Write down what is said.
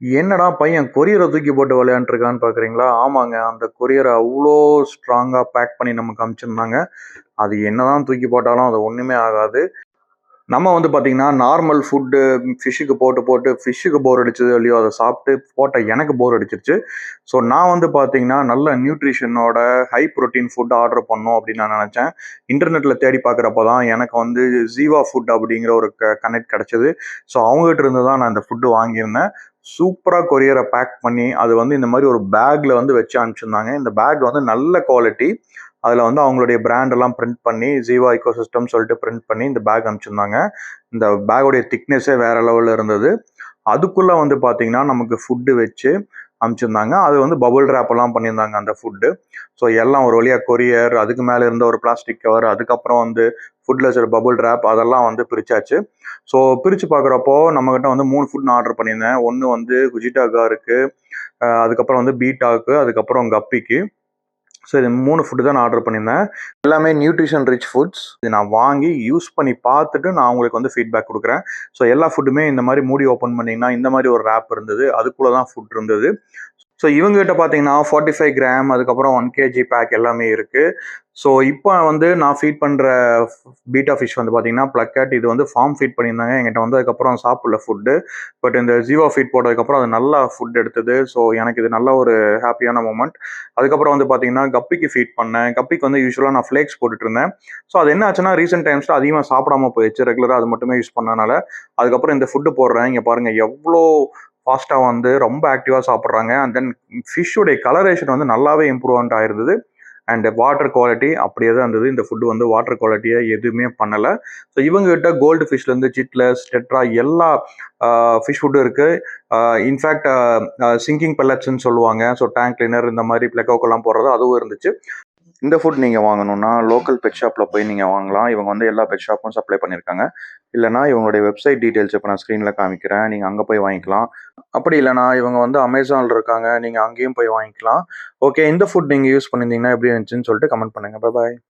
என்னடா பையன் கொரியரை தூக்கி போட்டு விளையாண்டுருக்கான்னு பார்க்குறீங்களா? ஆமாங்க. அந்த கொரியரை அவ்ளோ ஸ்ட்ராங்கா பேக் பண்ணி நமக்கு அனுப்பிச்சிருந்தாங்க. அது என்னதான் தூக்கி போட்டாலும் அது ஒண்ணுமே ஆகாது. நம்ம வந்து பார்த்தீங்கன்னா, நார்மல் ஃபுட்டு ஃபிஷ்ஷுக்கு போட்டு, போட்டு ஃபிஷ்ஷுக்கு போர் அடிச்சதோ இல்லையோ, அத சாப்பிட்டு போட்ட எனக்கு போர் அடிச்சிருச்சு. ஸோ நான் வந்து பார்த்தீங்கன்னா, நல்ல நியூட்ரிஷனோட ஹை புரோட்டீன் ஃபுட் ஆர்டர் பண்ணணும் அப்படின்னு நான் நெனச்சேன். இன்டர்நெட்ல தேடி பார்க்குறப்ப தான் எனக்கு வந்து ஜீவா ஃபுட் அப்படிங்கிற ஒரு கனெக்ட் கிடைச்சது. ஸோ அவங்ககிட்ட இருந்து தான் நான் இந்த ஃபுட்டு வாங்கியிருந்தேன். சூப்பரா கொரியர பேக் பண்ணி, அது வந்து இந்த மாரி ஒரு பேக்ல வந்து வச்சு அனுப்பிச்சிருந்தாங்க. இந்த பேக் வந்து நல்ல குவாலிட்டி. அதில் வந்து அவங்களுடைய பிராண்ட் எல்லாம் பிரிண்ட் பண்ணி ஜீவா இக்கோசிஸ்டம் சொல்லிட்டு பிரிண்ட் பண்ணி இந்த பேக் அனுப்பிச்சிருந்தாங்க. இந்த பேக்கோடைய திக்னஸே வேற லெவலில் இருந்தது. அதுக்குள்ளே வந்து பார்த்தீங்கன்னா நமக்கு ஃபுட்டு வச்சு அனுப்பிச்சிருந்தாங்க. அது வந்து பபுள் ரேப் எல்லாம் பண்ணியிருந்தாங்க அந்த ஃபுட்டு. ஸோ எல்லாம் ஒரு வழியாக கொரியர், அதுக்கு மேலே இருந்த ஒரு பிளாஸ்டிக் கவர், அதுக்கப்புறம் வந்து ஃபுட்டில் வச்சுருக்க பபுள் ரேப் அதெல்லாம் வந்து பிரிச்சாச்சு. ஸோ பிரித்து பார்க்குறப்போ நம்மகிட்ட வந்து 3 ஃபுட் நான் ஆர்டர் பண்ணியிருந்தேன். ஒன்று வந்து குஜிட்டாகாருக்கு, அதுக்கப்புறம் வந்து பீட்டாக்கு, அதுக்கப்புறம் கப்பிக்கு. ஸோ இது 3 ஃபுட்டு தான் நான் ஆர்டர் பண்ணியிருந்தேன். எல்லாமே நியூட்ரிஷன் ரிச் ஃபுட்ஸ். இது நான் வாங்கி யூஸ் பண்ணி பார்த்துட்டு நான் உங்களுக்கு வந்து ஃபீட்பேக் குடுக்குறேன். ஸோ எல்லா ஃபுட்டுமே இந்த மாரி மூடி ஓப்பன் பண்ணீங்கன்னா, இந்த மாரி ஒரு ரேப் இருந்தது. அதுக்குள்ள தான் ஃபுட் இருந்தது. ஸோ இவங்ககிட்ட பார்த்தீங்கன்னா 45 கிராம் அதுக்கப்புறம் 1 கேஜி பேக் எல்லாமே இருக்கு. ஸோ இப்போ வந்து நான் ஃபீட் பண்ற பீட்டா ஃபிஷ் வந்து பார்த்தீங்கன்னா, ப்ளக்கட் இது வந்து ஃபார்ம் ஃபீட் பண்ணியிருந்தாங்க. என்கிட்ட வந்ததுக்கப்புறம் சாப்பிடல ஃபுட்டு. பட் இந்த ஜீவா ஃபீட் போட்டதுக்கப்புறம் அது நல்லா ஃபுட் எடுத்தது. ஸோ எனக்கு இது நல்ல ஒரு ஹாப்பியான மொமெண்ட். அதுக்கப்புறம் வந்து பார்த்தீங்கன்னா, கப்பிக்கு ஃபீட் பண்ணேன். கப்பிக்கு வந்து யூசுவலா நான் ஃப்ளேக்ஸ் போட்டுட்டு இருந்தேன். ஸோ அது என்ன ஆச்சுன்னா, ரீசென்ட் டைம்ஸ்ல அதிகமா சாப்பிடாம போயிடுச்சு. ரெகுலரா அது மட்டுமே யூஸ் பண்ணனால. அதுக்கப்புறம் இந்த ஃபுட்டு போடுறேன். இங்க பாருங்க எவ்ளோ ஃபாஸ்டா வந்து ரொம்ப ஆக்டிவா சாப்பிட்றாங்க. அண்ட் தென் ஃபிஷ்ஷுடைய கலரேஷன் வந்து நல்லாவே இம்ப்ரூவ்மெண்ட் ஆயிருந்தது. அண்ட் வாட்டர் குவாலிட்டி அப்படியே தான் இருந்தது. இந்த ஃபுட் வந்து வாட்டர் குவாலிட்டியை எதுவுமே பண்ணல. ஸோ இவங்ககிட்ட கோல்டு ஃபிஷ்லேருந்து சிட்லஸ், டெட்ரா எல்லா ஃபிஷ் ஃபுட்டும் இருக்கு. இன்ஃபேக்ட் சிங்கிங் பெல்லட்ஸ்ன்னு சொல்லுவாங்க. ஸோ டேங்க் கிளீனர் இந்த மாதிரி பிளக்கோக்கெல்லாம் போடுறது அதுவும் இருந்துச்சு. இந்த ஃபுட் நீங்கள் வாங்கணும்னா லோக்கல் பெட் ஷாப்பில் போய் நீங்கள் வாங்கலாம். இவங்க வந்து எல்லா பெட் ஷாப்பும் சப்ளை பண்ணியிருக்காங்க. இல்லைனா இவங்களுடைய வெப்சைட் டீட்டெயில்ஸ் இப்போ நான் ஸ்க்ரீனில் காமிக்கிறேன். நீங்கள் அங்கே போய் வாங்கிக்கலாம். அப்படி இல்லைனா இவங்க வந்து அமேசானில் இருக்காங்க. நீங்கள் அங்கேயும் போய் வாங்கிக்கலாம். ஓகே, இந்த ஃபுட் நீங்கள் யூஸ் பண்ணியிருந்தீங்கன்னா எப்படி இருந்துச்சுன்னு சொல்லிட்டு கமெண்ட் பண்ணுங்கள். பாய்.